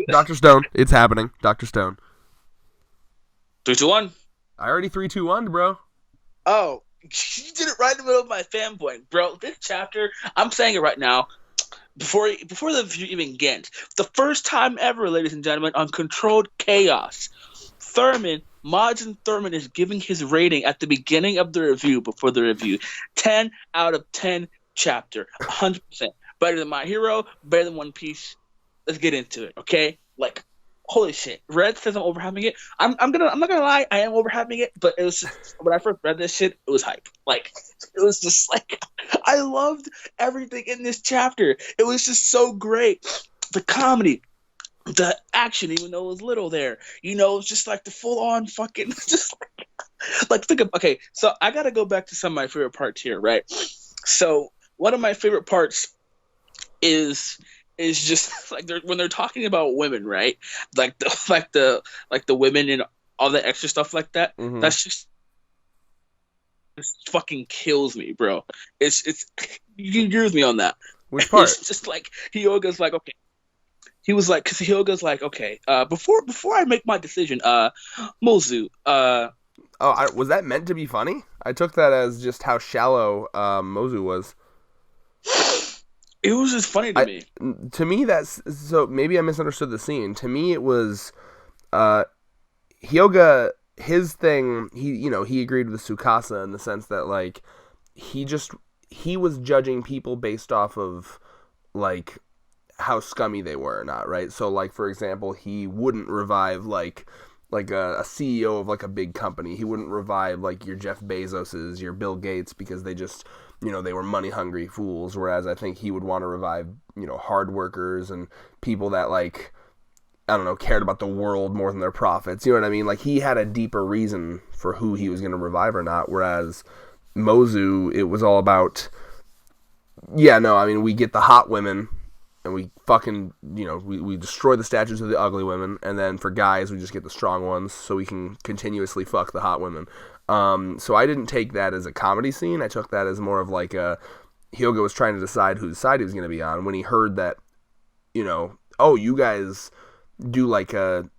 Dr. Stone. It's happening. Dr. Stone. 3, 2, 1. I already 3-2-1, bro. Oh, you did it right in the middle of my fanboy, bro. This chapter, I'm saying it right now. Before the review even begins, the first time ever, ladies and gentlemen, on Controlled Chaos, Majin Thurman is giving his rating at the beginning of the review before the review. 10 out of 10 chapter. 100%. Better than My Hero, better than One Piece. Let's get into it, okay? Like, holy shit. Red says I'm overhyping it. I'm not gonna lie, I am overhyping it, but it was just, when I first read this shit, it was hype. Like, it was just like, I loved everything in this chapter. It was just so great. The comedy, the action, even though it was little there, it's just like the full on fucking, just like think of, okay, so I gotta go back to some of my favorite parts here, right? So one of my favorite parts is just like when they're talking about women, right? Like the women and all the extra stuff like that. Mm-hmm. That's just it fucking kills me, bro. It's you can agree with me on that. Which part? It's just like Hyoga's like, okay. He was like, because Hyoga's like, okay, before I make my decision, Mozu, was that meant to be funny? I took that as just how shallow Mozu was. It was just funny to me. To me, that's so. Maybe I misunderstood the scene. To me, it was Hyoga. His thing. He agreed with Tsukasa in the sense that like he was judging people based off of like how scummy they were or not, right? So like for example, he wouldn't revive like a CEO of like a big company. He wouldn't revive like your Jeff Bezoses, your Bill Gates, because they just they were money hungry fools. Whereas I think he would want to revive hard workers and people that like I don't know cared about the world more than their profits. You know what I mean? Like he had a deeper reason for who he was going to revive or not. Whereas Mozu, it was all about we get the hot women. And we fucking, we destroy the statues of the ugly women. And then for guys, we just get the strong ones so we can continuously fuck the hot women. So I didn't take that as a comedy scene. I took that as more of like Hyoga was trying to decide whose side he was going to be on. When he heard that, oh, you guys do like a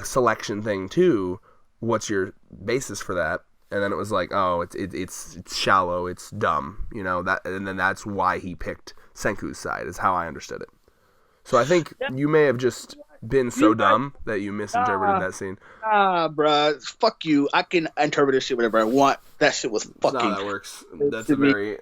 selection thing too. What's your basis for that? And then it was like, oh, it's shallow, it's dumb, that, and then that's why he picked Senku's side, is how I understood it. So I think you may have just been so dumb that you misinterpreted that scene. Bruh, fuck you. I can interpret this shit whatever I want. That shit was fucking. That's not how that works. That's a very.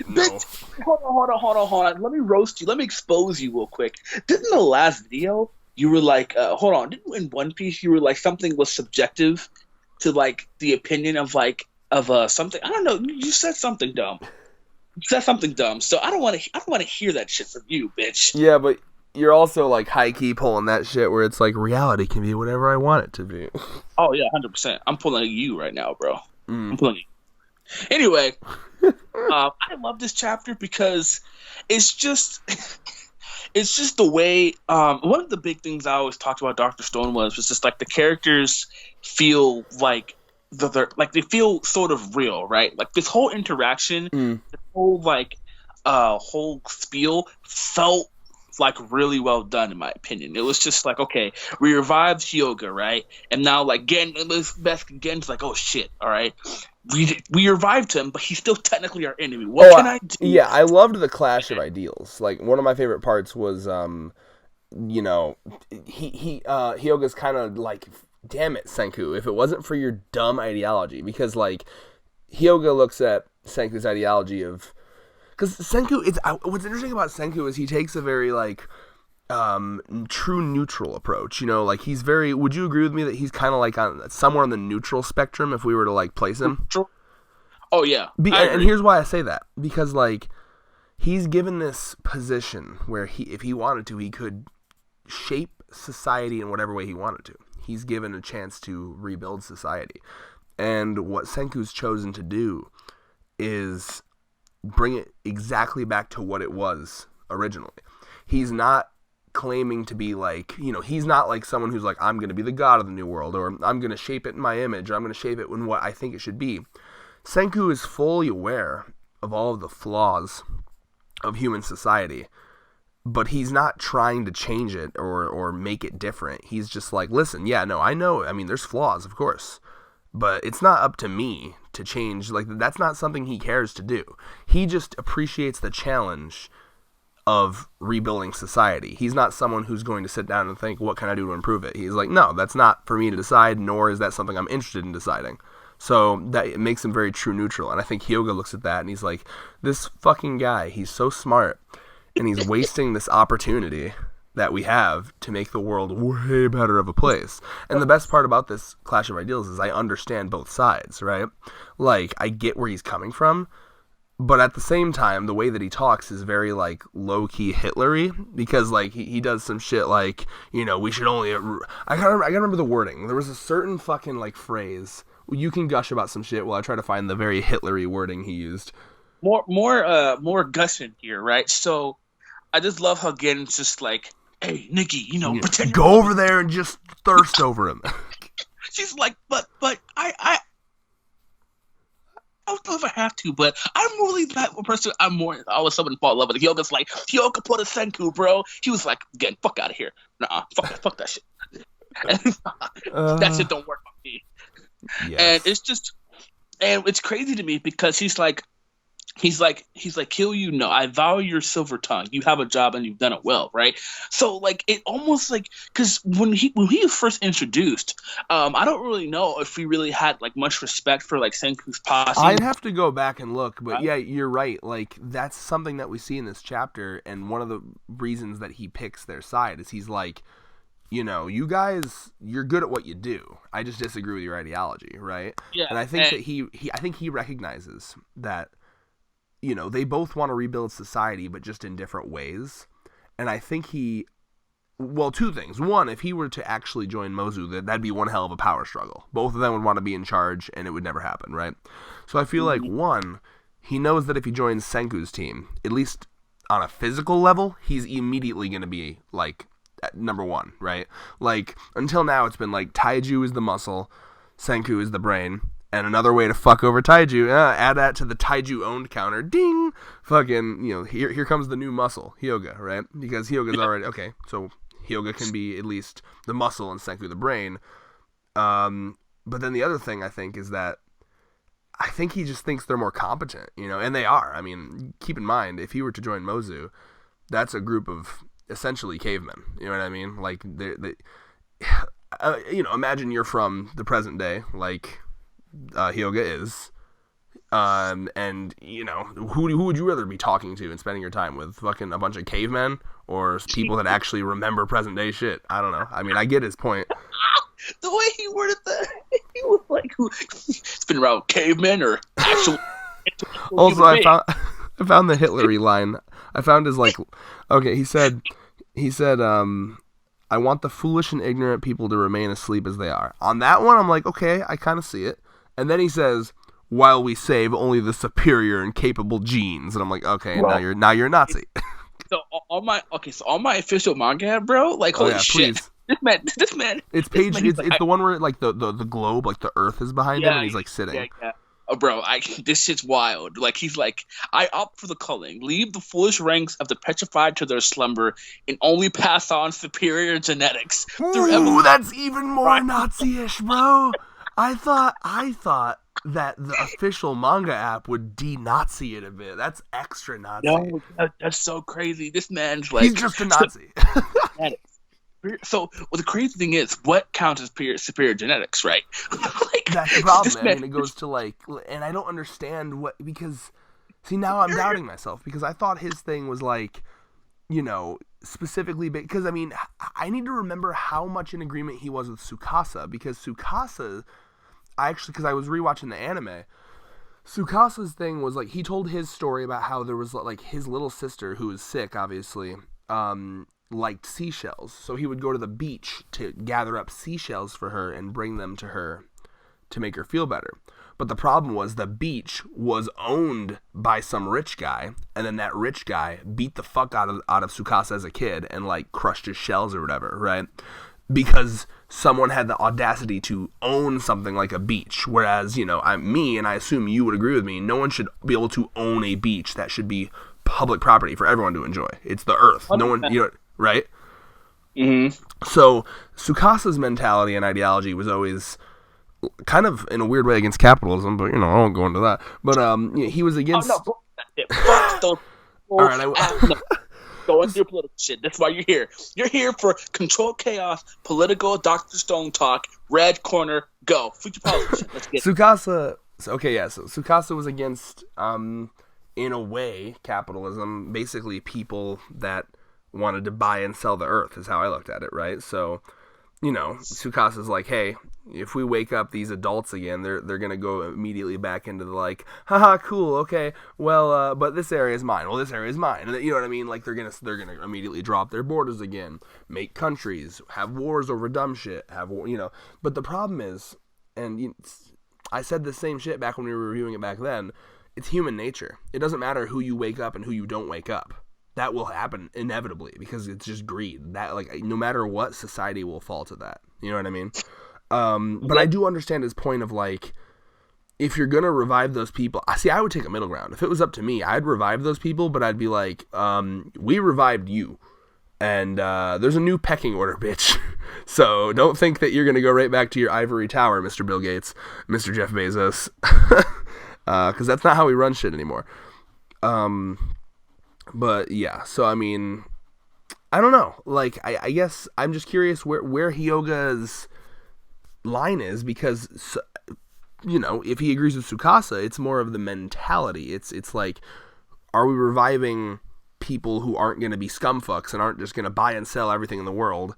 No. Hold on. Let me roast you. Let me expose you real quick. Didn't the last video you were like, hold on? Didn't in One Piece you were like something was subjective to like the opinion of something? I don't know. You said something dumb. So I don't want to hear that shit from you, bitch. Yeah, but you're also like high key pulling that shit where it's like reality can be whatever I want it to be. Oh yeah, 100%. I'm pulling you right now, bro. I'm pulling you. Anyway, I love this chapter because it's just the way. One of the big things I always talked about Dr. Stone was just like the characters feel like they feel sort of real, right? Like this whole interaction, this whole whole spiel felt like really well done in my opinion. It was just like, okay, we revived Hyoga, right? And now like Gen's like, oh shit, all right. We revived him, but he's still technically our enemy. What can I do? Yeah, I loved the clash of ideals. Like one of my favorite parts was Hyoga's kind of like, damn it, Senku, if it wasn't for your dumb ideology. Because, like, Hyoga looks at Senku's ideology of... Because Senku... what's interesting about Senku is he takes a very, like, true neutral approach. Like, he's very... Would you agree with me that he's kind of, like, somewhere on the neutral spectrum if we were to, like, place him? Oh, yeah. And here's why I say that. Because, like, he's given this position where if he wanted to, he could shape society in whatever way he wanted to. He's given a chance to rebuild society. And what Senku's chosen to do is bring it exactly back to what it was originally. He's not claiming to be like, he's not like someone who's like, I'm going to be the god of the new world, or I'm going to shape it in my image, or I'm going to shape it in what I think it should be. Senku is fully aware of all of the flaws of human society, but he's not trying to change it or make it different. He's just like, listen, yeah, no, I know. I mean, there's flaws, of course, but it's not up to me to change. Like, that's not something he cares to do. He just appreciates the challenge of rebuilding society. He's not someone who's going to sit down and think, what can I do to improve it? He's like, no, that's not for me to decide, nor is that something I'm interested in deciding. So that it makes him very true neutral. And I think Hyuga looks at that and he's like, this fucking guy, he's so smart. And he's wasting this opportunity that we have to make the world way better of a place. And the best part about this clash of ideals is I understand both sides, right? Like, I get where he's coming from, but at the same time, the way that he talks is very, like, low-key Hitler-y, because, like, he does some shit like, you know, we should only... I gotta remember the wording. There was a certain fucking, like, phrase. You can gush about some shit while I try to find the very Hitler-y wording he used. More gushing here, right? So... I just love how Gen's just like, hey, Nikki, you know, pretend. Go over there and just thirst over him. She's like, but I don't know if I have to, but I'm really that person. I was someone fall in love with. Hyoga's like, Hyoga put a Senku, bro. He was like, Gen, fuck out of here. Nah, fuck that shit. That shit don't work on me. Yes. And it's just, and it's crazy to me because he's like, kill you? No, I value your silver tongue. You have a job and you've done it well, right? So, like, it almost like, because when he was first introduced, I don't really know if we really had, like, much respect for, like, Senku's posse. I'd have to go back and look, but yeah, you're right. Like, that's something that we see in this chapter, and one of the reasons that he picks their side is he's like, you know, you guys, you're good at what you do. I just disagree with your ideology, right? Yeah. And I think that I think he recognizes that, you know, they both want to rebuild society, but just in different ways. And I think well, two things. One, if he were to actually join Mozu, that'd be one hell of a power struggle. Both of them would want to be in charge, and it would never happen, right? So I feel like, one, he knows that if he joins Senku's team, at least on a physical level, he's immediately going to be, like, number one, right? Like, until now, it's been like, Taiju is the muscle, Senku is the brain, and another way to fuck over Taiju, add that to the Taiju-owned counter. Ding! Fucking, you know, here comes the new muscle, Hyoga, right? Because Hyoga's already... Okay, so Hyoga can be at least the muscle and Senku the brain. But then the other thing, I think, is that I think he just thinks they're more competent, you know? And they are. I mean, keep in mind, if he were to join Mozu, that's a group of essentially cavemen. You know what I mean? Like, you know, imagine you're from the present day, like... Hyoga is, and you know, who would you rather be talking to and spending your time with? Fucking a bunch of cavemen or people that actually remember present day shit? I don't know. I mean, I get his point. The way he worded that, he was like, "It's been around cavemen or actual." Also, I found the Hitler-y line. I found his like, okay, he said, I want the foolish and ignorant people to remain asleep as they are. On that one, I'm like, okay, I kind of see it. And then he says, while we save only the superior and capable genes. And I'm like, okay, well, now you're a Nazi. So on my official manga, bro, like, holy shit. Please. This man. It's page. It's the one where like the globe, like the Earth is behind him, and he's like sitting. Yeah. Oh, bro, this shit's wild. Like, he's like, I opt for the culling. Leave the foolish ranks of the petrified to their slumber, and only pass on superior genetics. Ooh, that's even more Nazi-ish, bro. I thought that the official manga app would de-Nazi it a bit. That's extra Nazi. No, that's so crazy. This man's like... He's just a Nazi. So, well, the crazy thing is, what counts as superior genetics, right? Like, that's the problem. I mean, it goes to like... And I don't understand what... Because... See, now I'm doubting myself. Because I thought his thing was like... You know... Specifically, because I mean, I need to remember how much in agreement he was with Tsukasa, because Tsukasa, because I was rewatching the anime, Tsukasa's thing was like, he told his story about how there was like his little sister who was sick, obviously, liked seashells, so he would go to the beach to gather up seashells for her and bring them to her to make her feel better. But the problem was the beach was owned by some rich guy, and then that rich guy beat the fuck out of Tsukasa as a kid and like crushed his shells or whatever, right? Because someone had the audacity to own something like a beach, whereas, you know, and I assume you would agree with me, no one should be able to own a beach. That should be public property for everyone to enjoy. It's the earth. No one, right? Mm-hmm. So Tsukasa's mentality and ideology was always kind of in a weird way against capitalism, but I won't go into that. But he was against. Oh, no, fuck those. All right, Going through political shit. That's why you're here. You're here for controlled chaos, political Dr. Stone talk. Red corner, go. Future politician. Let's get Tsukasa. Okay, yeah. So Tsukasa was against, in a way, capitalism. Basically, people that wanted to buy and sell the earth is how I looked at it, right? So, Tsukasa's like, hey, if we wake up these adults again, they're gonna go immediately back into the like, haha, cool, okay, well, but this area is mine. Well, this area is mine. And you know what I mean? Like they're gonna immediately drop their borders again, make countries, have wars over dumb shit, But the problem is, and I said the same shit back when we were reviewing it back then. It's human nature. It doesn't matter who you wake up and who you don't wake up. That will happen inevitably because it's just greed. That no matter what, society will fall to that. You know what I mean? But I do understand his point of like, if you're gonna revive those people, I would take a middle ground. If it was up to me, I'd revive those people, but I'd be like, we revived you, and there's a new pecking order, bitch. So don't think that you're gonna go right back to your ivory tower, Mr. Bill Gates, Mr. Jeff Bezos, because that's not how we run shit anymore. But yeah, so I mean, I don't know. Like, I guess I'm just curious where Hyoga's line is, because if he agrees with Tsukasa, it's more of the mentality. It's like, are we reviving people who aren't going to be scumfucks and aren't just going to buy and sell everything in the world?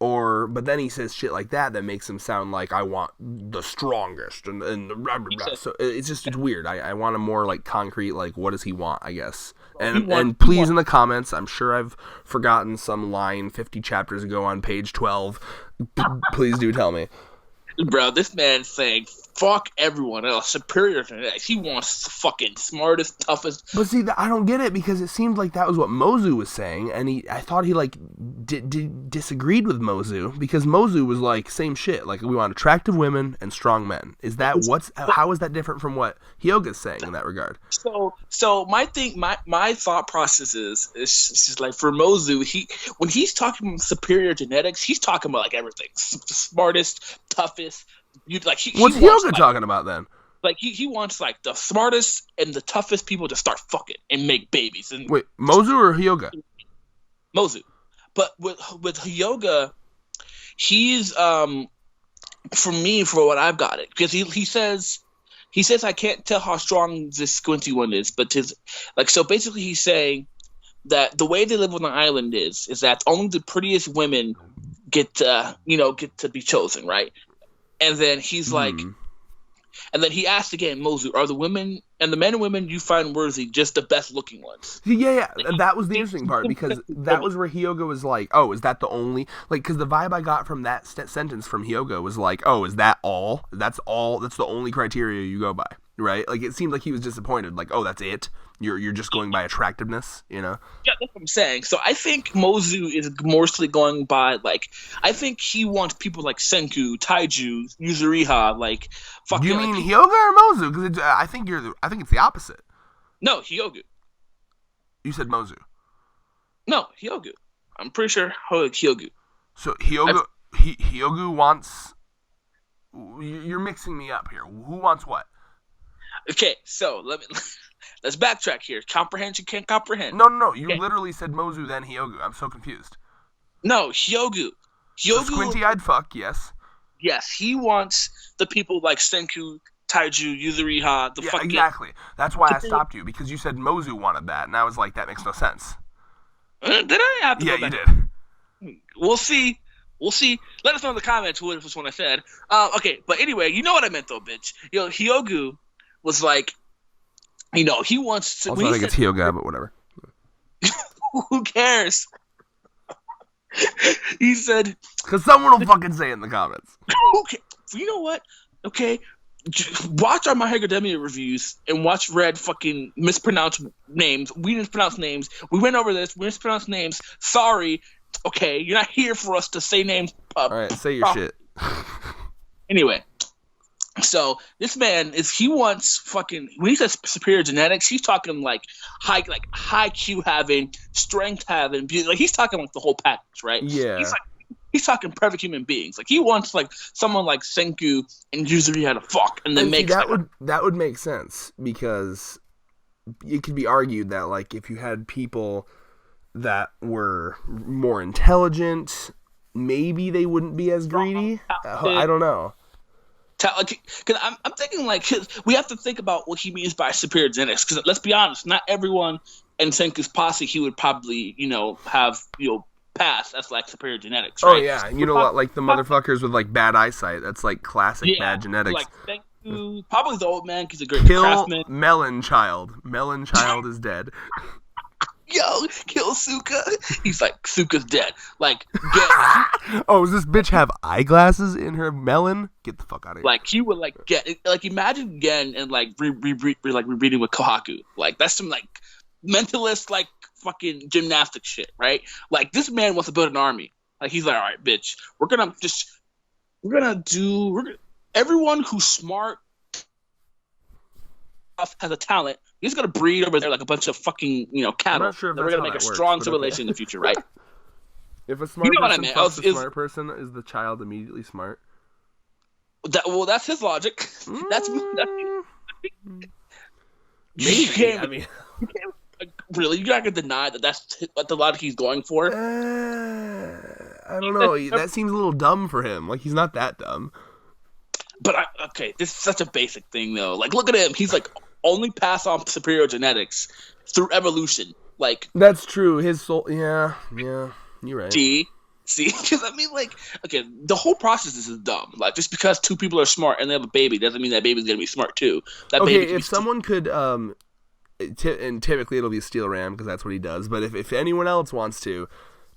But then he says shit like that makes him sound like I want the strongest and the blah, blah, blah. So it's weird. I want a more like concrete, like, what does he want, I guess. And please, in the comments, I'm sure I've forgotten some line 50 chapters ago on page 12. Please do tell me. Bro, this man's saying fuck everyone else, superior to that. He wants the fucking smartest, toughest. But see, I don't get it, because it seemed like that was what Mozu was saying, and I thought he like disagreed with Mozu, because Mozu was like, same shit, like, we want attractive women and strong men. Is that how is that different from what Hyoga's saying in that regard? So my thought process is just like, for Mozu, when he's talking about superior genetics, he's talking about like everything, the smartest, toughest. What's Hyoga talking about then? Like he wants like the smartest and the toughest people to start fucking and make babies. And wait, Mozu or Hyoga? Mozu. But with Hyoga, he's for what I've got it, because he says I can't tell how strong this squinty one is, but so basically he's saying that the way they live on the island is that only the prettiest women get to be chosen, right? And then he's like, and then he asked again, Mozu, are the women and the men and women you find worthy just the best looking ones? Yeah. And that was the interesting part, because that was where Hyoga was like, oh, is that the only, like, because the vibe I got from that sentence from Hyoga was like, oh, is that all? That's the only criteria you go by, right? Like, it seemed like he was disappointed, like, oh, that's it? You're just going by attractiveness, Yeah, that's what I'm saying. So I think Mozu is mostly going by, like, I think he wants people like Senku, Taiju, Yuzuriha, like, fucking. Do you mean Hyoga or Mozu? Because I think it's the opposite. No, Hyoga. You said Mozu. No, Hyoga. I'm pretty sure Hyoga. So Hyoga wants. You're mixing me up here. Who wants what? Okay, so let's backtrack here. Comprehension can't comprehend. No. You literally said Mozu, then Hyoga. I'm so confused. No, Hyoga. Squinty-eyed fuck, yes. Yes, he wants the people like Senku, Taiju, Yuzuriha, fucking. Exactly. That's why I stopped you, because you said Mozu wanted that, and I was like, that makes no sense. Did I have to go you back? did. We'll see. Let us know in the comments which one I said. Okay, but anyway, you know what I meant though, bitch. Hyoga was like, he wants to. Also, I think it's Hyoga, but whatever. Who cares? He said, because someone will fucking say it in the comments. Okay, you know what? Okay, watch our My Hero Academia reviews and watch Red fucking mispronounce names. We mispronounce names. We went over this. We mispronounced names. Sorry. Okay, you're not here for us to say names. All right, say your shit. Anyway, So this man he wants fucking when he says superior genetics, he's talking like high Q having, strength having, like he's talking like the whole package, right? Yeah. He's talking perfect human beings. Like he wants like someone like Senku and Yuzuri to fuck and then make that would make sense because it could be argued that like if you had people that were more intelligent, maybe they wouldn't be as greedy. I don't know. Because I'm thinking like we have to think about what he means by superior genetics. Because let's be honest, not everyone in Senku's posse he would probably have pass as like superior genetics. Right? Oh yeah, you know what? Like the motherfuckers with like bad eyesight. That's like classic bad genetics. Like Senku, probably the old man. He's a great craftsman. Melon Child. Melon Child is dead. Yo, kill Suka. He's like, Suka's dead. Like, does this bitch have eyeglasses in her melon? Get the fuck out of here. Like, he would imagine Gen and like rereading with Kohaku. Like, that's some like mentalist like fucking gymnastic shit, right? Like, this man wants to build an army. Like, he's like, all right, bitch, everyone who's smart has a talent. He's gonna breed over there like a bunch of fucking cattle. Sure we're gonna make a strong civilization in the future, right? If a smart person fucks a smart person, is the child immediately smart? That's his logic. That's maybe. Really, you're not gonna deny that's what the logic he's going for? I don't know. That seems a little dumb for him. Like he's not that dumb. But this is such a basic thing though. Like, look at him. He's like only pass on superior genetics through evolution. Like that's true. His soul. Yeah. You're right. See, because I mean, like, okay, the whole process is dumb. Like, just because two people are smart and they have a baby doesn't mean that baby's gonna be smart too. If someone could, and typically it'll be Steel Ram because that's what he does. But if anyone else wants to,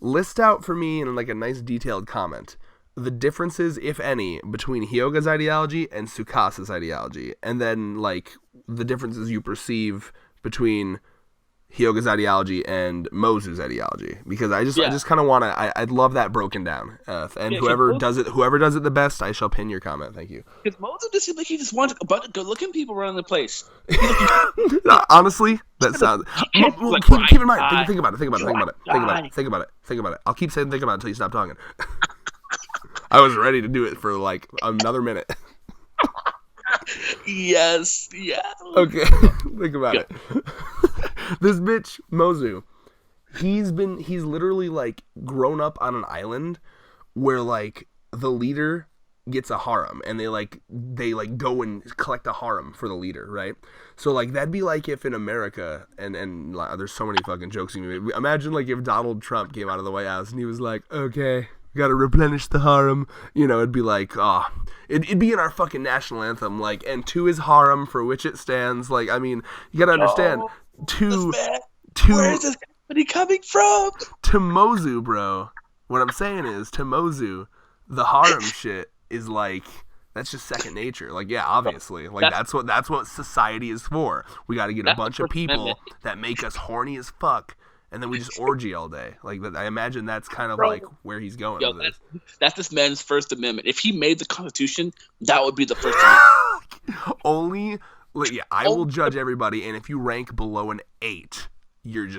list out for me in like a nice detailed comment the differences, if any, between Hyoga's ideology and Tsukasa's ideology, and then like the differences you perceive between Hyoga's ideology and Mozu's ideology, because I just kind of want to. I'd love that broken down. And whoever does it the best, I shall pin your comment. Thank you. Because Mozu just seems like he just wants a bunch of good-looking people running the place. Honestly, that sounds. Keep in mind. Think about it. I'll keep saying think about it until you stop talking. I was ready to do it for like another minute. Yes. Okay, think about it. This bitch Mozu, he's literally like grown up on an island where like the leader gets a harem, and they go and collect a harem for the leader, right? So like that'd be like if in America, and there's so many fucking jokes you can make. Imagine like if Donald Trump came out of the White House and he was like, okay, gotta replenish the harem, it'd be like, it'd be in our fucking national anthem, like, and to his harem for which it stands. Like, I mean, you gotta understand, where is this company coming from? To Mozu, bro. What I'm saying is, to Mozu, the harem shit is like, that's just second nature. Like, yeah, obviously, like that's what society is for. We got to get a bunch of people that make us horny as fuck, and then we just orgy all day. Like, I imagine that's kind of like where he's going with this. That's this man's First Amendment. If he made the Constitution, that would be the First Amendment. Only, like, yeah, I will judge everybody, and if you rank below an 8, you're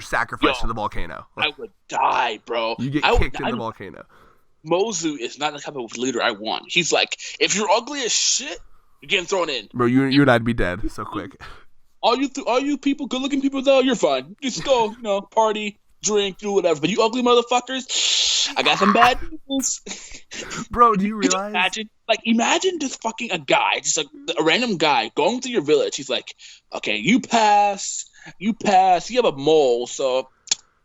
sacrificed to the volcano. Like, I would die, bro. You get kicked in the volcano. Mozu is not the type of leader I want. He's like, if you're ugly as shit, you're getting thrown in. Bro, you and I'd be dead so quick. All you people, good-looking people, though, you're fine. Just go, party, drink, do whatever. But you ugly motherfuckers, I got some bad news. Bro, do you realize? Imagine just fucking a guy, just a random guy going through your village. He's like, okay, you pass. You have a mole, so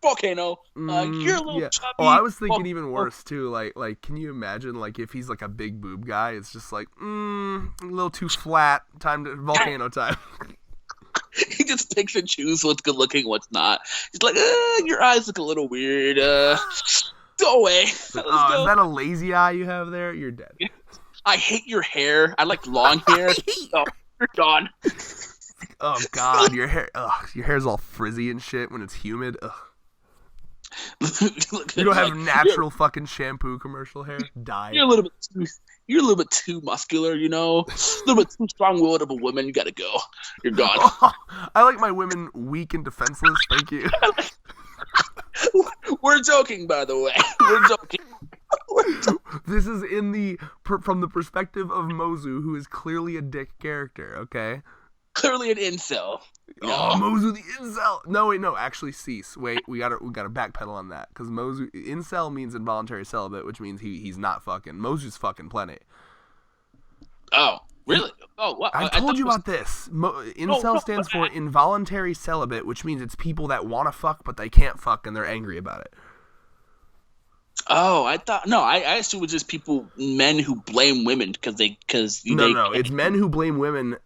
volcano. You're a little chubby. Oh, I was thinking even worse too. Like, can you imagine like if he's like a big boob guy? It's just like, a little too flat. Volcano time. He just picks and chooses what's good looking, what's not. He's like, your eyes look a little weird. Go away. Is that a lazy eye you have there? You're dead. I hate your hair. I like long hair. Oh, you're gone. Oh God, your hair's all frizzy and shit when it's humid. Ugh. You don't have natural fucking shampoo commercial hair? Dye. You're a little bit too muscular, you know? A little bit too strong-willed of a woman. You gotta go. You're gone. I like my women weak and defenseless. Thank you. We're joking, by the way. We're joking. This is from the perspective of Mozu, who is clearly a dick character, okay? Clearly an incel. Oh, Mozu the incel. No, wait, no. Actually, cease. Wait, we gotta backpedal on that because Mozu incel means involuntary celibate, which means he's not fucking. Mozu's fucking plenty. Oh, really? Oh, what? I told you about this. Incel stands for involuntary celibate, which means it's people that want to fuck but they can't fuck and they're angry about it. Oh, I thought I assumed it was just men who blame women because No, it's men who blame women.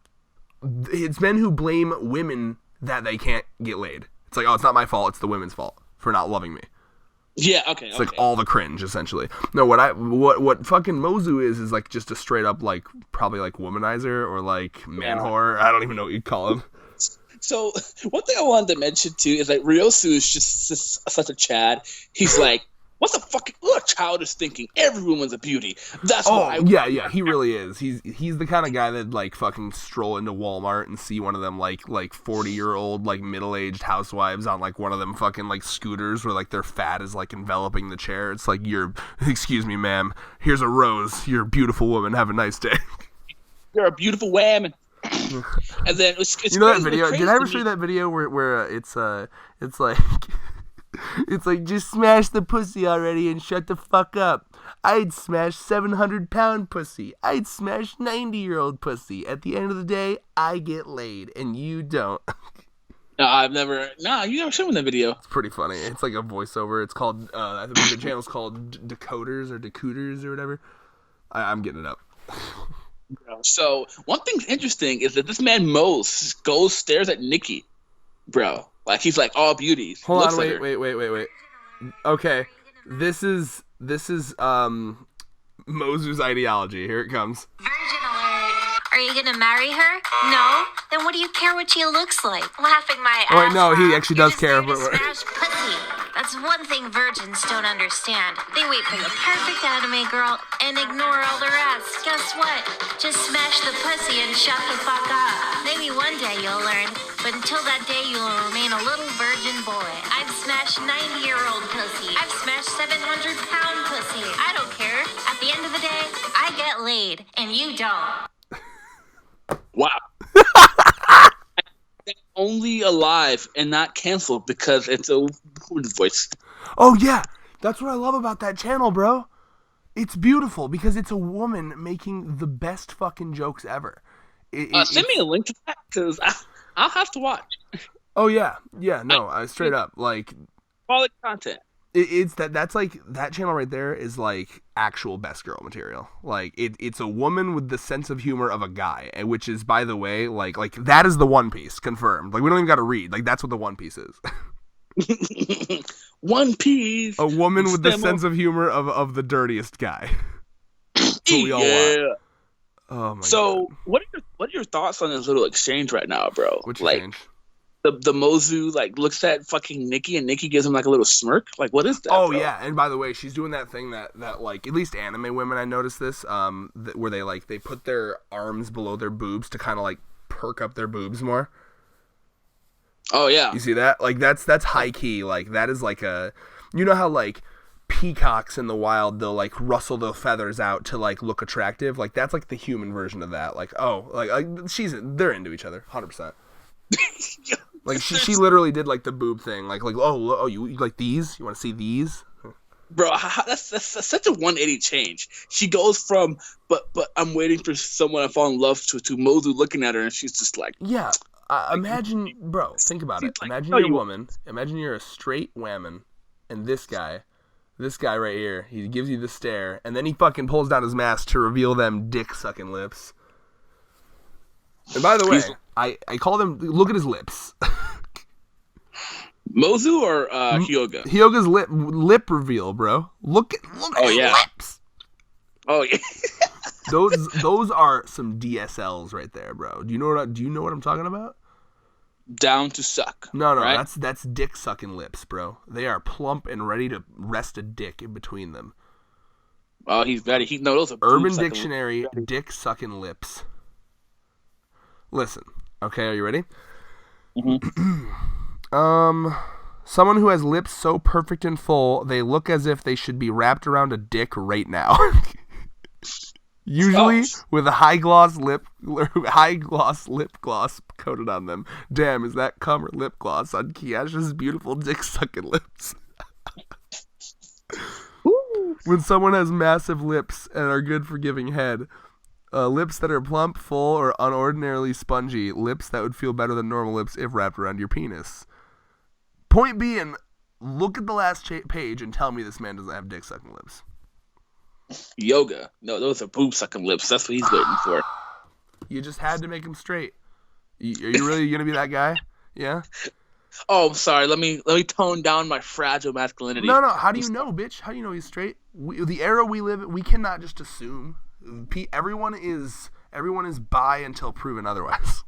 It's men who blame women that they can't get laid. It's like, oh, it's not my fault. It's the women's fault for not loving me. Yeah, okay. It's like all the cringe, essentially. No, what fucking Mozu is like just a straight up like probably like womanizer or like man whore. I don't even know what you'd call him. So one thing I wanted to mention too is like Ryosu is just such a Chad. He's like, what childish thinking? Every woman's a beauty. That's yeah, he really is. He's the kind of guy that like fucking stroll into Walmart and see one of them like 40-year-old like middle-aged housewives on like one of them fucking like scooters where like their fat is like enveloping the chair. It's like, excuse me, ma'am, here's a rose. You're a beautiful woman. Have a nice day. You're a beautiful woman. And then it's you know that video? Did I ever show you that video where it's like. It's like, just smash the pussy already and shut the fuck up. I'd smash 700-pound pussy. I'd smash 90-year-old pussy. At the end of the day, I get laid, and you don't. No, you never showed me that video. It's pretty funny. It's like a voiceover. It's called, I think the channel's called Decoders or Decooters or whatever. I'm getting it up. So, one thing's interesting is that this man Mose stares at Nikki, bro. Like, he's like, all beauties. Hold on, wait. Okay, this is Mozu's ideology. Here it comes. Virgin alert. Are you gonna marry her? No? Then what do you care what she looks like? Laughing my ass off. No, he actually does care. But smash pussy. That's one thing virgins don't understand. They wait for the perfect anime girl and ignore all the rest. Guess what? Just smash the pussy and shut the fuck up. Maybe one day you'll learn, but until that day you'll remain a little virgin boy. I've smashed 90-year-old pussy. I've smashed 700-pound pussy. I don't care. At the end of the day, I get laid, and you don't. Wow. Only alive and not canceled because it's a woman's voice. Oh yeah, that's what I love about that channel, bro. It's beautiful because it's a woman making the best fucking jokes ever. Send me a link to that because I'll have to watch. Oh yeah, no, straight up like quality content. That's like that channel right there is like actual best girl material. Like it's a woman with the sense of humor of a guy, which is, by the way, like that is the One Piece confirmed. Like we don't even got to read. Like that's what the One Piece is. One Piece. A woman with the sense of humor of the dirtiest guy. That's what we all want. Oh my God. What are your thoughts on this little exchange right now, bro? Which exchange? The Mozu like looks at fucking Nikki and Nikki gives him like a little smirk. Like, what is that? Oh bro? yeah, and by the way, she's doing that thing that like at least anime women, I noticed this where they put their arms below their boobs to kind of like perk up their boobs more. Oh yeah, you see that? Like that's high key. Like that is like you know how like peacocks in the wild, they'll like rustle their feathers out to like look attractive. Like that's like the human version of that. Like they're into each other 100%. Like she literally did like the boob thing, like oh you like these? You want to see these? Bro, that's such a 180 change. She goes from but I'm waiting for someone I fall in love to Mozu looking at her and she's just like, yeah. Imagine, bro, think about it. Like, imagine you're a woman. Imagine you're a straight whammon, and this guy right here, he gives you the stare, and then he fucking pulls down his mask to reveal them dick-sucking lips. And by the way, I call them, look at his lips. Mozu or Hyoga? Hyoga's lip reveal, bro. Look at his lips. Oh yeah. Those are some DSLs right there, bro. Do you know what I'm talking about? down to suck. No, right? that's dick sucking lips, bro. They are plump and ready to rest a dick in between them. Oh, he's ready. Those are Urban Dictionary, dick sucking lips. Listen, okay, are you ready? Someone who has lips so perfect and full, they look as if they should be wrapped around a dick right now. Usually with a high gloss lip gloss coated on them. Damn, is that cum or lip gloss on Kiasha's beautiful dick sucking lips? When someone has massive lips and are good for giving head, lips that are plump, full, or unordinarily spongy, lips that would feel better than normal lips if wrapped around your penis. Point being, look at the last page and tell me this man doesn't have dick sucking lips. Yoga. No, those are boob sucking lips. That's what he's waiting for. You just had to make him straight. Are you really gonna be that guy? Yeah. Oh, I'm sorry. Let me tone down my fragile masculinity. No. How do you know, bitch? How do you know he's straight? The era we live in, we cannot just assume. Everyone is bi until proven otherwise.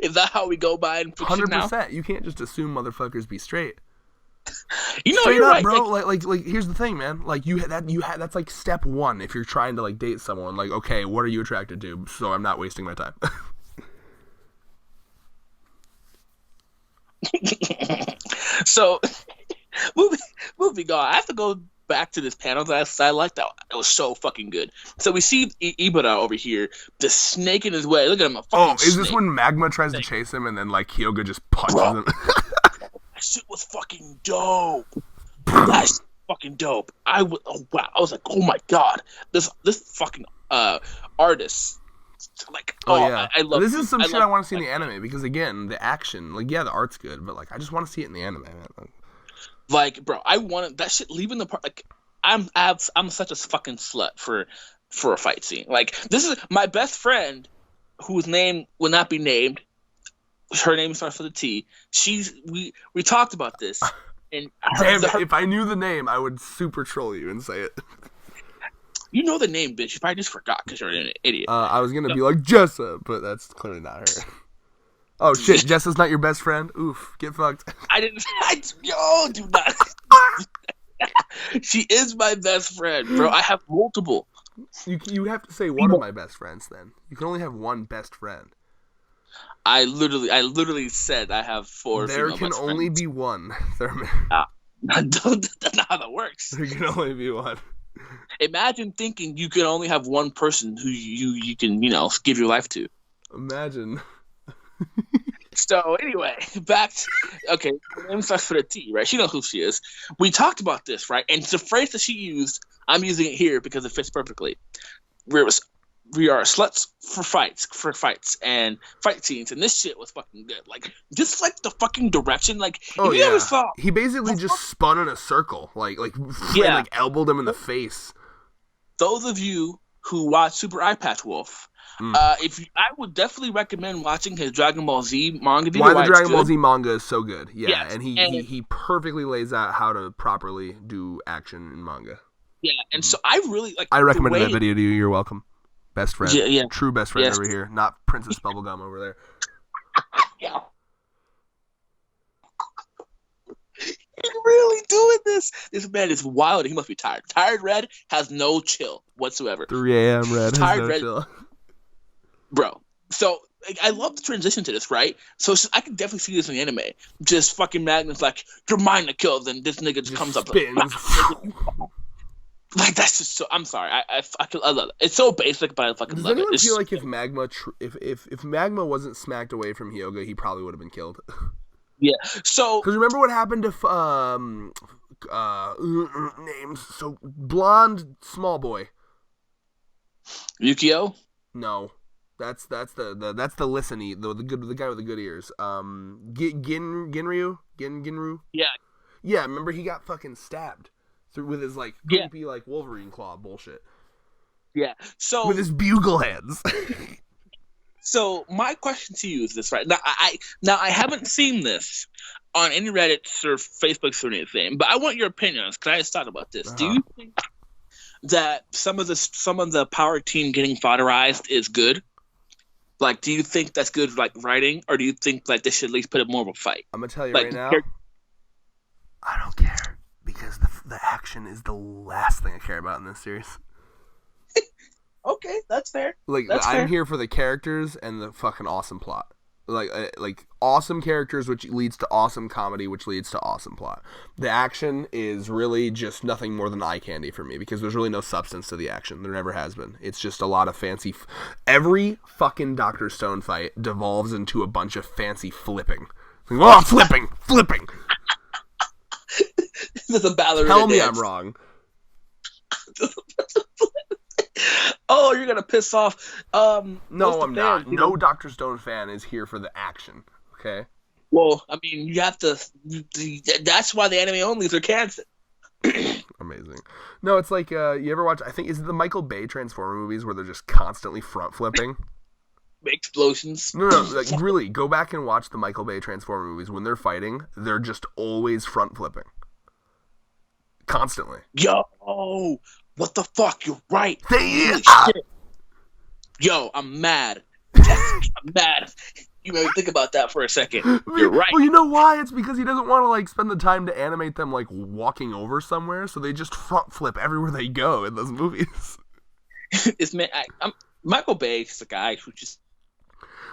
Is that how we go by in fiction 100%. now? You can't just assume motherfuckers be straight. You know, Straight you're up, right, bro. Like, here's the thing, man. Like, that's like step one if you're trying to like date someone. Like, okay, what are you attracted to? So I'm not wasting my time. So, moving on. I have to go back to this panel that I liked. That it was so fucking good. So we see Ibara over here, the snake in his way. Look at him, a fucking is snake. this when Magma tries to chase him and then like Hyoga just punches him? That shit was fucking dope. That's fucking dope. Wow. I was like, oh my god, this fucking artist. Like, yeah. I love this is some shit I want to see in like, the anime because again, the action, like, yeah, the art's good, but like, I just want to see it in the anime, man. Like, bro, I wanted that shit leaving the part. Like, I'm such a fucking slut for a fight scene. Like, this is my best friend, whose name will not be named. Her name starts with a T. We talked about this, and damn, if I knew the name, I would super troll you and say it. You know the name, bitch. You probably just forgot because you're an idiot. I was gonna be like Jessa, but that's clearly not her. Oh shit, Jessa's not your best friend? Oof, get fucked. Yo, do not. She is my best friend, bro. I have multiple. You have to say one of my best friends then. You can only have one best friend. I literally said I have 4 There female can best only friends. be one, Thurman. That's not how that works. There can only be one. Imagine thinking you can only have one person who you can, give your life to. Imagine. So anyway, okay, her name starts with a T, right? She knows who she is. We talked about this, right? And the phrase that she used, I'm using it here because it fits perfectly. We are sluts for fights and fight scenes, and this shit was fucking good. Like, just like the fucking direction, like, if you ever saw, he basically just spun in a circle, like Yeah. like elbowed him in the face. those of you who watch Super Eye Patch Wolf, I would definitely recommend watching his Dragon Ball Z manga. Why the Dragon Ball Z manga is so good, Yes, and he perfectly lays out how to properly do action in manga. Yeah, and so I really like. I recommended that video to you. You're welcome. Best friend, Yeah. true best friend Yes. over here, not Princess Bubblegum over there. Yeah. He's really doing this. This man is wild. He must be tired. Tired Red has no chill whatsoever. 3 a.m. Red has Tired no Red- chill. Bro. So, like, I love the transition to this, right? So I can definitely see this in the anime. Just fucking Magnus like, you're mine to kill. Then this nigga just comes up. Spins. Like, that's just so. I'm sorry. I love it. It's so basic, but I fucking Does love anyone it. feel like if Magma if Magma wasn't smacked away from Hyoga, he probably would have been killed? Yeah. So Because remember what happened to names? So blonde small boy. Yukio. No, that's the listen-y, the guy with the good ears. Ginryu. Yeah. Yeah, remember he got fucking stabbed with his like creepy like Wolverine claw bullshit. Yeah. So With his bugle hands. So my question to you is this, right? Now I haven't seen this on any Reddits or Facebooks or anything, but I want your opinion because I just thought about this. Do you think that some of the power team getting fodderized is good? Like, do you think that's good, like, writing, or do you think, like, they should at least put it more of a fight? I'm gonna tell you Like, right now, I don't care because the action is the last thing I care about in this series. Okay, that's fair. Like, That's I'm fair. here for the characters and the fucking awesome plot. Like awesome characters, which leads to awesome comedy, which leads to awesome plot. The action is really just nothing more than eye candy for me because there's really no substance to the action. There never has been. It's just a lot of fancy. Every fucking Dr. Stone fight devolves into a bunch of fancy flipping. Like, oh, flipping. This is a ballerina Tell me dance. I'm wrong. Oh, you're gonna piss off. No, most I'm of not. fans, you No know. Dr. Stone fan is here for the action. Okay. Well, I mean, you have to. That's why the anime onlys are canceled. Amazing. No, it's like you ever watch? I think is it the Michael Bay Transformer movies where they're just constantly front flipping. Explosions. No, like really, go back and watch the Michael Bay Transformer movies. When they're fighting, they're just always front flipping, constantly. Yo, what the fuck? You're right. Holy shit. Yo, I'm mad. I'm mad. You made me think about that for a second. You're right. Well, you know why? It's because he doesn't want to like spend the time to animate them like walking over somewhere, so they just front flip everywhere they go in those movies. It's man. Michael Bay is a guy who just.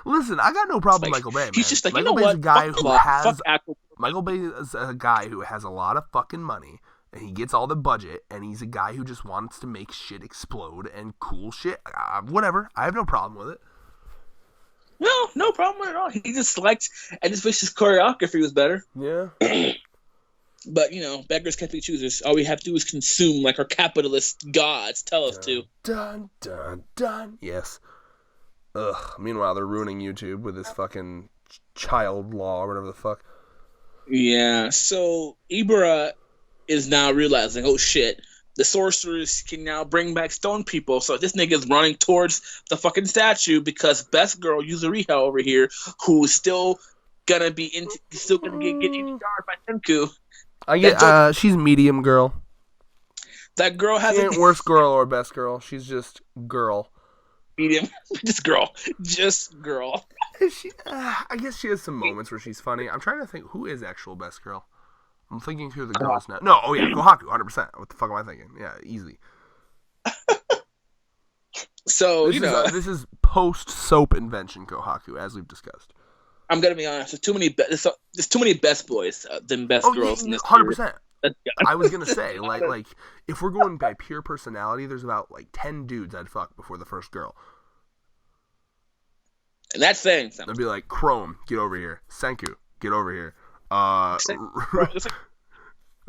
Listen, I got no problem Like, with Michael Bay. Man. he's just like, you Michael know Bay's what? a guy Fuck who Marvel. has Fuck Apple. Michael Bay is a guy who has a lot of fucking money, and he gets all the budget, and he's a guy who just wants to make shit explode and cool shit. Whatever. I have no problem with it. No problem at all. He just liked, and just wished his choreography was better. Yeah. But, you know, beggars can't be choosers. All we have to do is consume like our capitalist gods tell us to. Dun, dun, dun. Yes. Ugh. Meanwhile, they're ruining YouTube with this fucking child law or whatever the fuck. Yeah, so Ibra is now realizing, oh shit, the sorcerers can now bring back stone people. So this nigga's running towards the fucking statue because best girl Yuzuriha over here, who's still gonna be still gonna get jarred by Senku. I get. She's medium girl. That girl She hasn't ain't worst girl or best girl. She's just girl. medium. Just girl. She, I guess she has some moments where she's funny. I'm trying to think who is actual best girl. I'm thinking through the girls now. No, oh yeah, Kohaku, 100%. What the fuck am I thinking? Yeah, easy. So This is post soap invention Kohaku, as we've discussed. I'm gonna be honest. There's too many best boys than best girls in this. 100%. Series. I was gonna say like if we're going by pure personality, there's about like 10 dudes I'd fuck before the first girl. And that's saying something. I'd be like, Chrome, get over here. Senku, get over here. It's like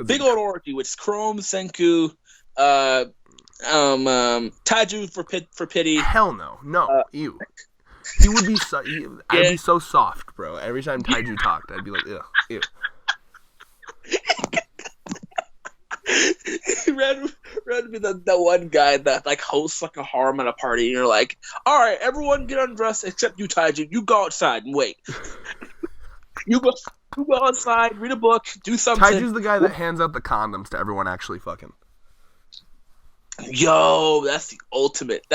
big old orgy, which is Chrome, Senku, Taiju for pity. Hell no, ew. He would be so. I'd be so soft, bro. Every time Taiju talked, I'd be like, ugh, ew. Red would be the one guy that like hosts like a harem at a party, and you're like, all right, everyone get undressed except you, Taiju. You go outside and wait. You go outside, read a book, do something. Taiju's the guy that hands out the condoms to everyone actually fucking. Yo, that's the ultimate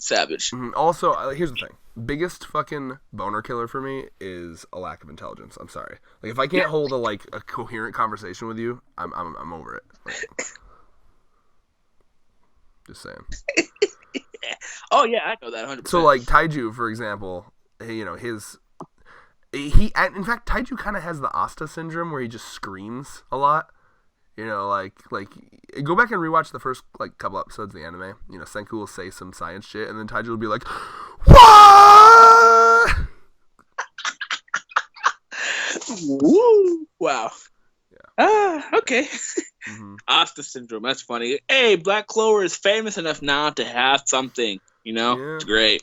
savage. Also, here's the thing. Biggest fucking boner killer for me is a lack of intelligence. I'm sorry. Like if I can't hold a coherent conversation with you, I'm over it. Like, just saying. Oh yeah, I know that 100%. So like Taiju, for example, you know, in fact Taiju kind of has the Asta syndrome where he just screams a lot. You know, like go back and rewatch the first like couple episodes of the anime. You know, Senku will say some science shit, and then Taiju will be like, "What?" Woo! Wow. Yeah. Okay. Mm-hmm. Asta syndrome. That's funny. Hey, Black Clover is famous enough now to have something. You know, Yeah. it's great.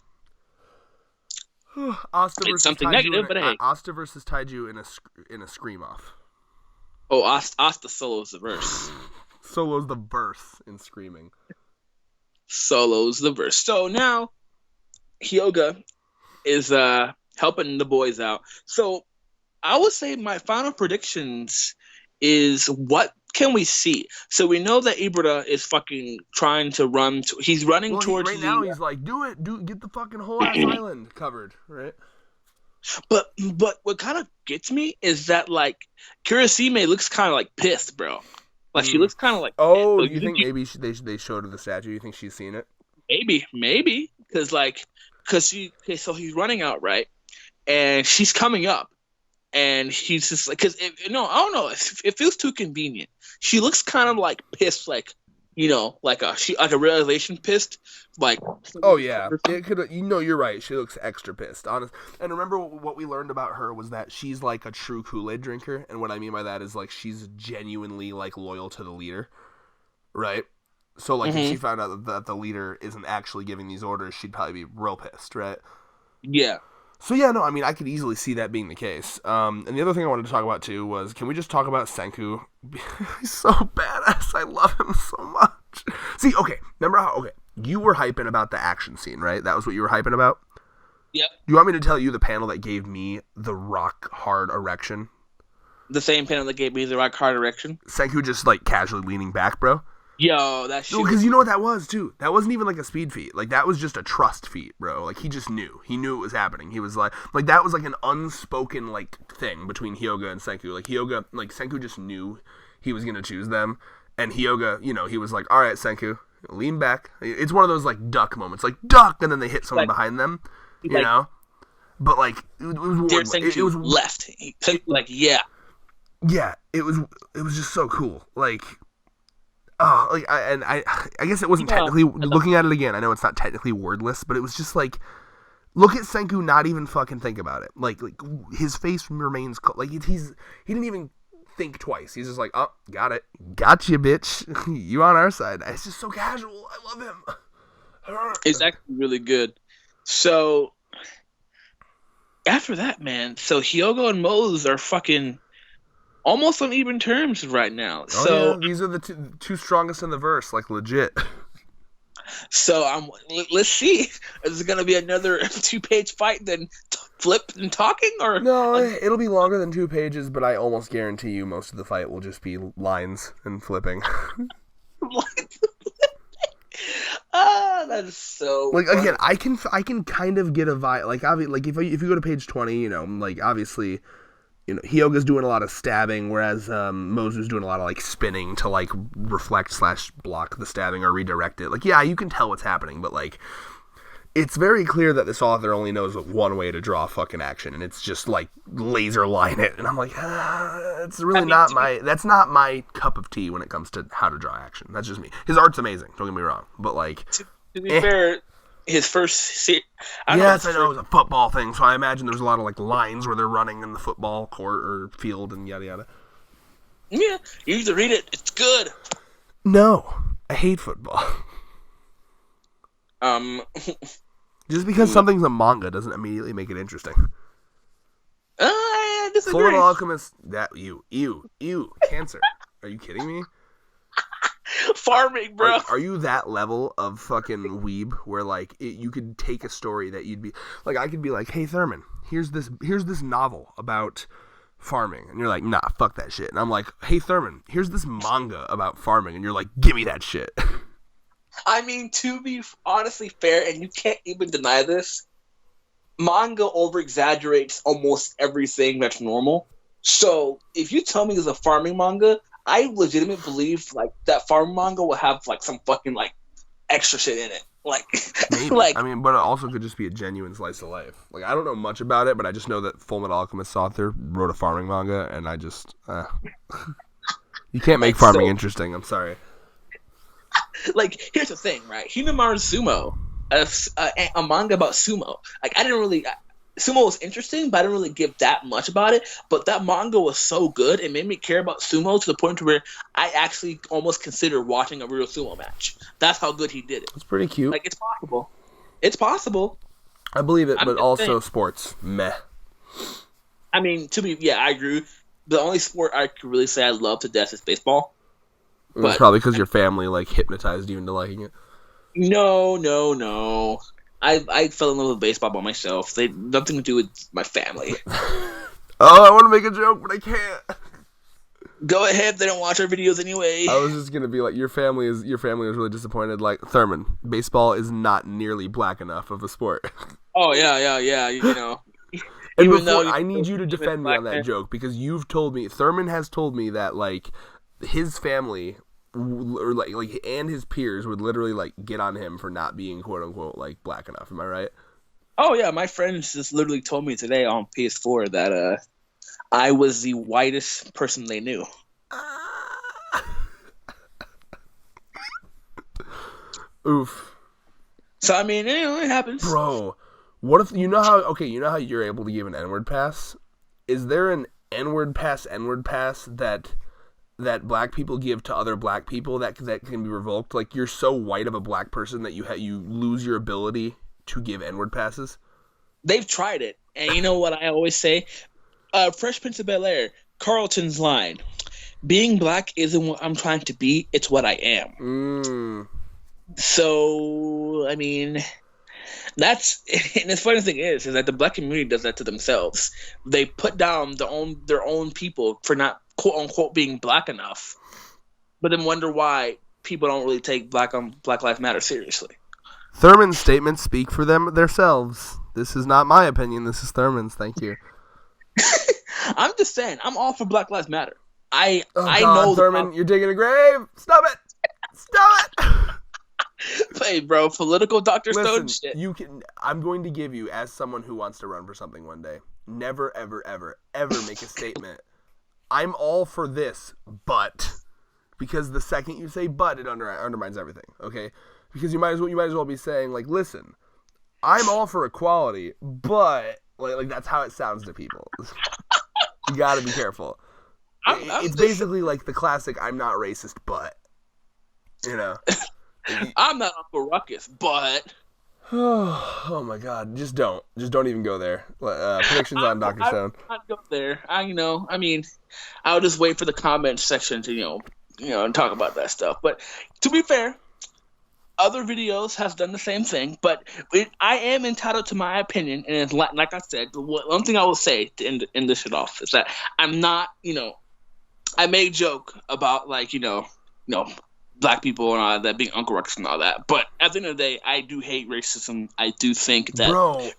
Asta It's versus something Taiju negative, but hey. Asta versus Taiju in a scream off. Oh, Asta solos the verse. Solo's the verse in screaming. Solos the verse. So now, Hyoga is helping the boys out. So I would say my final predictions is what can we see? So we know that Ibra is fucking trying to run. He's running towards. Right now, he's like, get the fucking whole ass island covered, right? But what kind of gets me is that like Kirishima looks kind of like pissed, bro. Like she looks kind of like. Oh, pissed. you think maybe they showed her the statue? You think she's seen it? Maybe, so he's running out, right, and she's coming up, and he's just like, I don't know, it feels too convenient. She looks kind of like pissed, like, like a realization pissed, like. Oh yeah, it could. You're right. She looks extra pissed, honest. And remember what we learned about her was that she's like a true Kool-Aid drinker, and what I mean by that is like she's genuinely like loyal to the leader, right? So like if she found out that the leader isn't actually giving these orders, she'd probably be real pissed, right? Yeah. So yeah, no, I mean I could easily see that being the case. And the other thing I wanted to talk about too was, can we just talk about Senku? He's so badass. I love him so much. See, okay, remember how? Okay. You were hyping about the action scene, right? That was what you were hyping about? Yep. You want me to tell you the panel that gave me the rock hard erection? The same panel that gave me the rock hard erection? Senku just like casually leaning back, bro. Yo, that shit. No, because you know what that was too? That wasn't even like a speed feat. Like that was just a trust feat, bro. Like he just knew. He knew it was happening. He was like that was like an unspoken like thing between Hyoga and Senku. Like Senku just knew he was gonna choose them. And Hyoga, he was like, all right, Senku, lean back. It's one of those like duck moments, like duck, and then they hit someone behind them, you know. But like it was it was left. Like yeah, it was just so cool. Like, I guess it wasn't technically looking at it again. I know it's not technically wordless, but it was just like, look at Senku not even fucking think about it. Like his face remains like he didn't even think twice. He's just like, oh, got it. Gotcha, bitch. You on our side. It's just so casual. I love him. It's actually really good. So, after that, man, so Hyogo and Mose are fucking almost on even terms right now. Yeah. These are the two strongest in the verse, like legit. So let's see. Is it gonna be another 2-page fight then flip and talking, or no? It'll be longer than 2 pages, but I almost guarantee you most of the fight will just be lines and flipping. That is so. Like funny. Again, I can kind of get a vibe. Like if you go to page 20, like obviously. Hyoga's doing a lot of stabbing, whereas Mozu's doing a lot of like spinning to like reflect / block the stabbing or redirect it. Like, yeah, you can tell what's happening, but like, it's very clear that this author only knows one way to draw fucking action, and it's just like laser line it. And I'm like, it's really that's not my cup of tea when it comes to how to draw action. That's just me. His art's amazing. Don't get me wrong, but like, to be fair. His first I know it was a football thing, so I imagine there's a lot of like lines where they're running in the football court or field and yada yada. Yeah, you need to read it. It's good. No, I hate football. Just because something's a manga doesn't immediately make it interesting. I disagree. Fullmetal Alchemist, cancer. Are you kidding me? Farming, bro. Are you that level of fucking weeb where like you could take a story that you'd be like, I could be like, hey Thurman, here's this novel about farming, and you're like, nah, fuck that shit. And I'm like, hey Thurman, here's this manga about farming, and you're like, give me that shit. I mean, to be honestly fair, and you can't even deny this, manga over-exaggerates almost everything that's normal. So if you tell me there's a farming manga, I legitimately believe like that farming manga will have like some fucking like extra shit in it. Like, maybe. Like, I mean, but it also could just be a genuine slice of life. Like, I don't know much about it, but I just know that Fullmetal Alchemist author wrote a farming manga, and I just you can't make farming interesting. I'm sorry. Like, here's the thing, right? Hinamaru Sumo, a manga about sumo. Like, I didn't really. Sumo was interesting, but I didn't really give that much about it. But that manga was so good, it made me care about sumo to the point where I actually almost consider watching a real sumo match. That's how good he did it. It's pretty cute. Like, it's possible. It's possible. I believe it, but also sports, meh. I mean, I agree. The only sport I could really say I love to death is baseball. It's probably because your family like hypnotized you into liking it. No. I fell in love with baseball by myself. They had nothing to do with my family. Oh, I want to make a joke, but I can't. Go ahead. They don't watch our videos anyway. I was just gonna be like, your family is really disappointed. Like, Thurman, baseball is not nearly black enough of a sport. Oh yeah. You know. And Even before, though I need you to defend me black on that man. joke, because you've told me, Thurman has told me that, like, his family, or like, and his peers would literally, like, get on him for not being, quote unquote, like, black enough. Am I right? Oh yeah, my friends just literally told me today on PS4 that I was the whitest person they knew. Oof. So I mean, it happens. Bro, what if, you know how you're able to give an N-word pass? Is there an N-word pass that black people give to other black people that can be revoked? Like, you're so white of a black person that you lose your ability to give N-word passes? They've tried it, and you know what I always say? Fresh Prince of Bel-Air, Carlton's line: "Being black isn't what I'm trying to be; it's what I am." So, I mean, that's, and the funny thing is that the black community does that to themselves. They put down their own people for not, quote unquote, being black enough, but then wonder why people don't really take Black Lives Matter seriously. Thurman's statements speak for themselves. This is not my opinion. This is Thurman's. Thank you. I'm just saying, I'm all for Black Lives Matter. I God, know Thurman, you're digging a grave. Stop it. Stop it. Hey, bro, political Dr. Stone Listen, shit. I'm going to give you, as someone who wants to run for something one day, never, ever, ever, ever make a statement, I'm all for this, but, because the second you say but, it undermines everything, okay? Because you might as well be saying, like, listen, I'm all for equality, but, like that's how it sounds to people. You gotta be careful. It's basically like the classic, I'm not racist, but, you know. I'm not Uncle Ruckus, but Oh my God! Just don't even go there. Predictions on Dr. Stone. I'd go there. I'll just wait for the comment section to talk about that stuff. But to be fair, other videos has done the same thing. But I am entitled to my opinion, and it's like I said, one thing I will say to end this shit off is that I'm not, I may joke about black people and all that being Uncle Ruckus and all that, but at the end of the day, I do hate racism. I do think that, bro,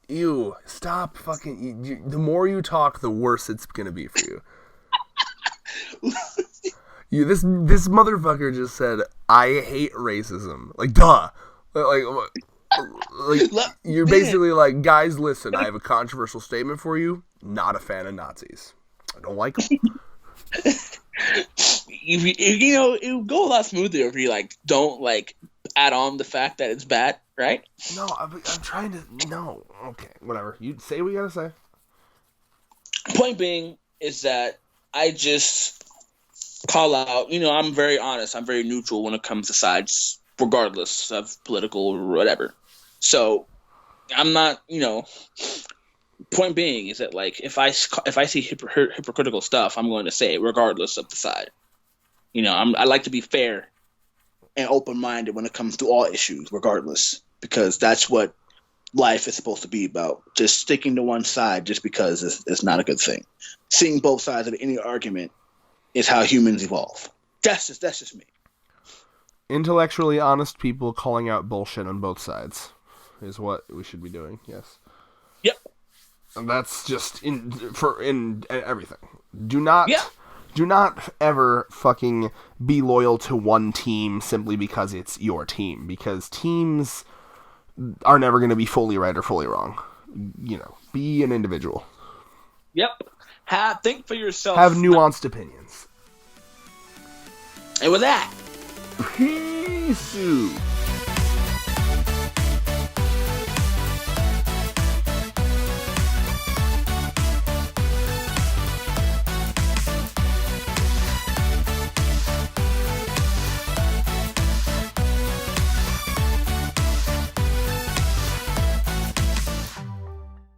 ew, stop fucking. The more you talk, the worse it's gonna be for you. This motherfucker just said, "I hate racism." Like, duh. Like you're basically like, guys, listen. I have a controversial statement for you. Not a fan of Nazis. I don't like them. It would go a lot smoother if you don't add on the fact that it's bad, right? No, I'm trying to. No, okay, whatever. You say what you gotta say. Point being is that I just call out. I'm very honest. I'm very neutral when it comes to sides, regardless of political or whatever. So I'm not. Point being is that if I see hypocritical stuff, I'm going to say it regardless of the side. I like to be fair and open-minded when it comes to all issues, regardless, because that's what life is supposed to be about. Just sticking to one side just because it's not a good thing. Seeing both sides of any argument is how humans evolve. That's just me. Intellectually honest people calling out bullshit on both sides is what we should be doing. Yes. Yep. And that's just in everything. Do not ever fucking be loyal to one team simply because it's your team, because teams are never going to be fully right or fully wrong. Be an individual. Yep. Think for yourself. Have nuanced opinions. And with that, Peace.